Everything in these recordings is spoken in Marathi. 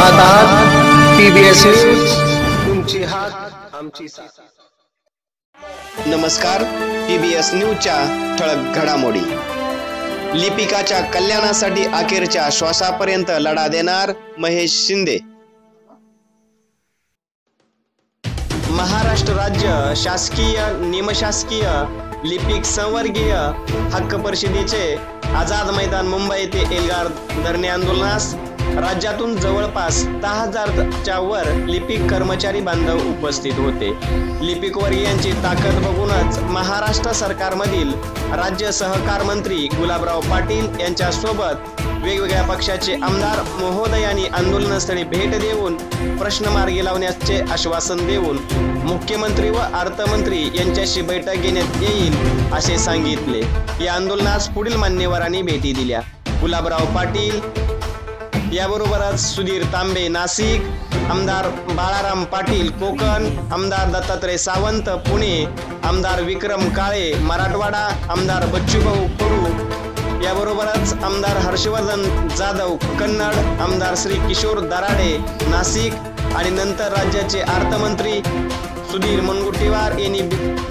पाहत आहात PBS न्यूज, तुमची हात आमची साथ। नमस्कार, PBS न्यूजच्या ठळक घडामोडी। लिपिकाच्या कल्याणासाठी अखेरच्या श्वासापर्यंत लढा देणार महेश शिंदे। महाराष्ट्र राज्य शासकीय निमशासकीय लिपिक संवर्गीय हक्क परिषदेचे आझाद मैदान मुंबई येथे एल्गार धरणे आंदोलनास राज्यातून जवळपास 10,000च्या वर लिपिक कर्मचारी बांधव उपस्थित होते। लिपिक वर्गीयांची ताकद बघूनच महाराष्ट्र सरकारमधील राज्य सहकार मंत्री गुलाबराव पाटील यांच्या सोबत वेगवेगळ्या पक्षाचे आमदार महोदयांनी आंदोलनस्थळी भेट देऊन प्रश्न मार्गी लावण्याचे आश्वासन देऊन मुख्यमंत्री व अर्थमंत्री यांच्याशी बैठक घेण्यात येईल असे सांगितले। या आंदोलनास पुढील मान्यवरांनी भेटी दिल्या। गुलाबराव पाटील, याबरोबरच सुधीर तांबे नाशिक, आमदार बाळाराम पाटील कोकण, आमदार दत्तात्रय सावंत पुणे, आमदार विक्रम काळे मराठवाडा, आमदार बच्चूभाऊ कडू, याबरोबरच आमदार हर्षवर्धन जाधव कन्नड, आमदार श्री किशोर दराडे नाशिक आणि नंतर राज्याचे अर्थमंत्री सुधीर मुनगंटीवार यांनी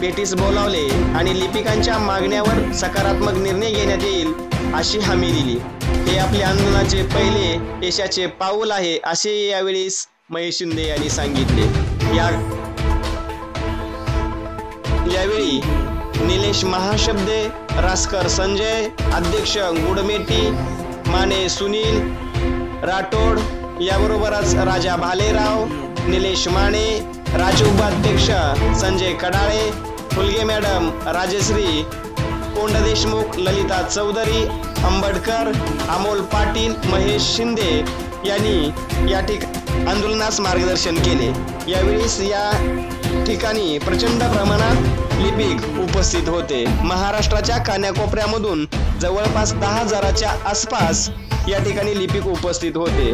भेटीस बोलावले आणि लिपिकांच्या मागण्यावर सकारात्मक निर्णय घेण्यात येईल अशी हमी दिली। हे आपल्या आंदोलनाचे पहिले यशाचे पाऊल आहे असे यावेळी महेश शिंदे यांनी सांगितले। यावेळी निलेश महाशब्दे, रासकर संजय, अध्यक्ष गुडमेटी, माने सुनील राठोड, याबरोबरच राजा भालेराव, निलेश माने, राज्य उपाध्यक्ष संजय कडाळे, फुलगे मॅडम, राजश्री कोंडदेशमुख, ललिता चौधरी, अंबडकर, अमोल पाटील, महेश शिंदे यांनी या आंदोलनास मार्गदर्शन केले। यावेळी या ठिकाणी प्रचंड प्रमाणात लिपिक उपस्थित होते। महाराष्ट्राच्या कानाकोपऱ्यामधून जवळपास 10,000च्या आसपास या ठिकाणी लिपिक उपस्थित होते।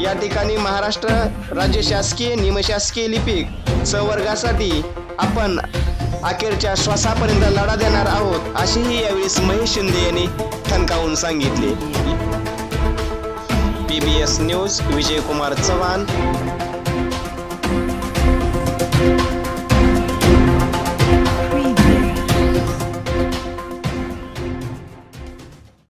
या ठिकाणी महाराष्ट्र राज्य शासकीय निमशासकीय लिपिक संवर्गासाठी आपण अखेरच्या श्वासापर्यंत लढा देणार आहोत असेही यावेळी महेश शिंदे यांनी ठणकावून सांगितले। PBS news, Vijay Kumar Chavan.